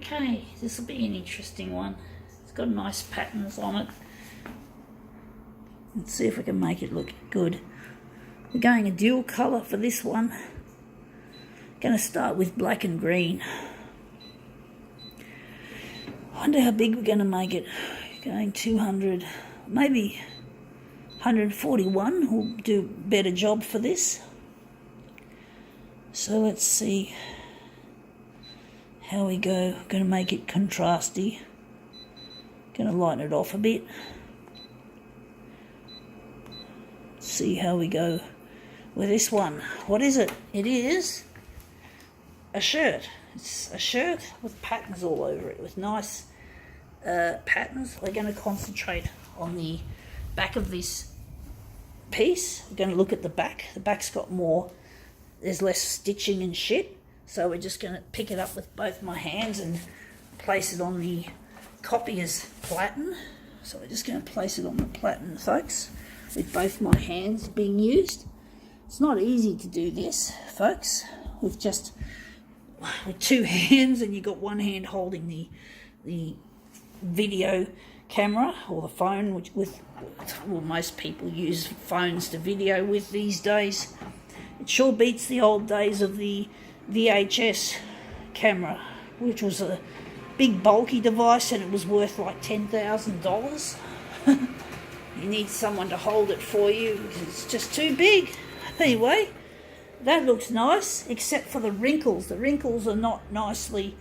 Okay, this will be an interesting one. It's got nice patterns on it. Let's see if we can make it look good. We're going a dual colour for this one. Going to start with black and green. I wonder how big we're going to make it. Going 200, maybe 141 will do a better job for this. So let's see how we go. Going to make it contrasty. Going to lighten it off a bit. See how we go with this one. What is it? It is a shirt. It's a shirt with patterns all over it, with nice patterns. We're going to concentrate on the back of this piece. We're going to look at the back. The back's got more, there's less stitching and shit. So we're just going to pick it up with both my hands and place it on the copier's platen. So we're just going to place it on the platen, folks, with both my hands being used. It's not easy to do this, folks, with two hands, and you've got one hand holding the video camera or the phone, which most people use phones to video with these days. It sure beats the old days of the VHS camera, which was a big bulky device and it was worth like $10,000. You need someone to hold it for you because it's just too big. Anyway, that looks nice, except for the wrinkles. The wrinkles are not nicely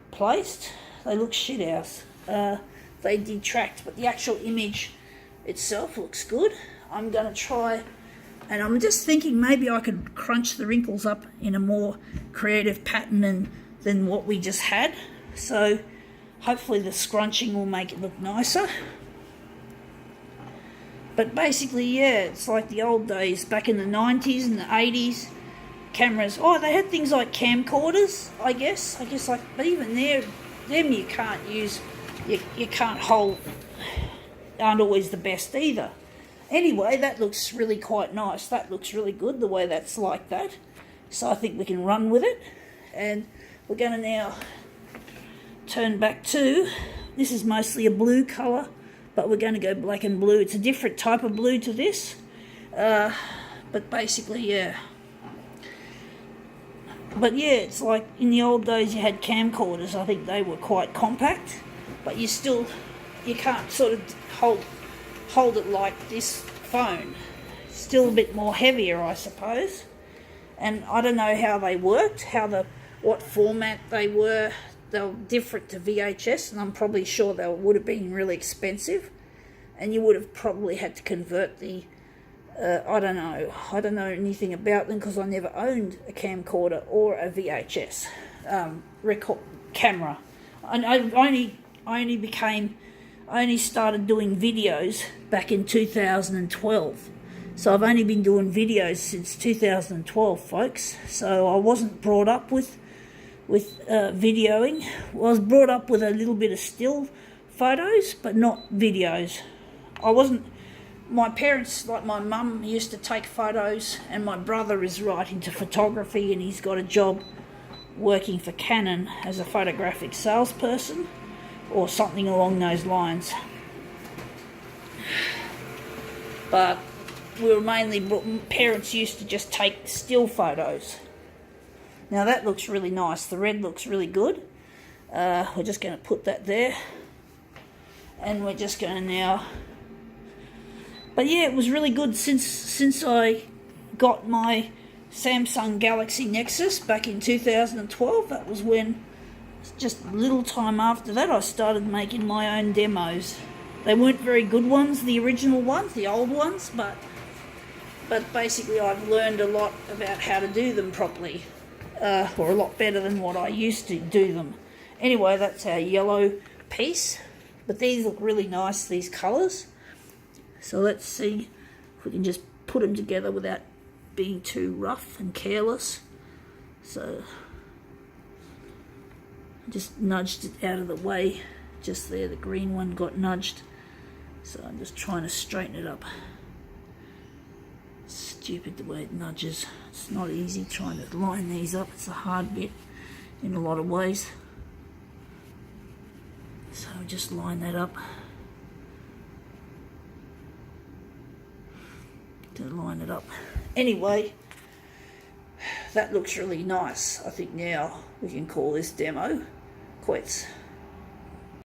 placed. They look shit house. They detract, but the actual image itself looks good. I'm going to try, and I'm just thinking maybe I could crunch the wrinkles up in a more creative pattern than what we just had. So hopefully the scrunching will make it look nicer. But basically, yeah, it's like the old days, back in the 90s and the 80s, cameras. Oh, they had things like camcorders, I guess like, but even them you can't use, you can't hold, aren't always the best either. Anyway, that looks really quite nice. That looks really good, the way that's like that. So I think we can run with it. And we're going to now turn back to, this is mostly a blue colour, but we're going to go black and blue. It's a different type of blue to this. But basically, yeah. But yeah, it's like in the old days you had camcorders. I think they were quite compact, but you can't sort of hold it like this phone. Still a bit more heavier, I suppose. And I don't know how they worked, what format they were. They were different to VHS, and I'm probably sure they would have been really expensive. And you would have probably had to convert the I don't know anything about them because I never owned a camcorder or a VHS record camera. I only started doing videos back in 2012. So I've only been doing videos since 2012, folks. So I wasn't brought up with videoing. I was brought up with a little bit of still photos, but not videos. My parents, like my mum, used to take photos, and my brother is right into photography, and he's got a job working for Canon as a photographic salesperson or something along those lines. But we were parents used to just take still photos. Now that looks really nice. The red looks really good. We're just going to put that there, and we're just going to now. But yeah, it was really good since I got my Samsung Galaxy Nexus back in 2012. That was when, just a little time after that, I started making my own demos. They weren't very good ones, the original ones, the old ones, but basically I've learned a lot about how to do them properly, or a lot better than what I used to do them. Anyway, that's our yellow piece. But these look really nice, these colours. So let's see if we can just put them together without being too rough and careless. So I just nudged it out of the way. Just there, the green one got nudged. So I'm just trying to straighten it up. Stupid the way it nudges. It's not easy trying to line these up. It's a hard bit in a lot of ways. So just line that up. To line it up. Anyway, that looks really nice. I think now we can call this demo quits.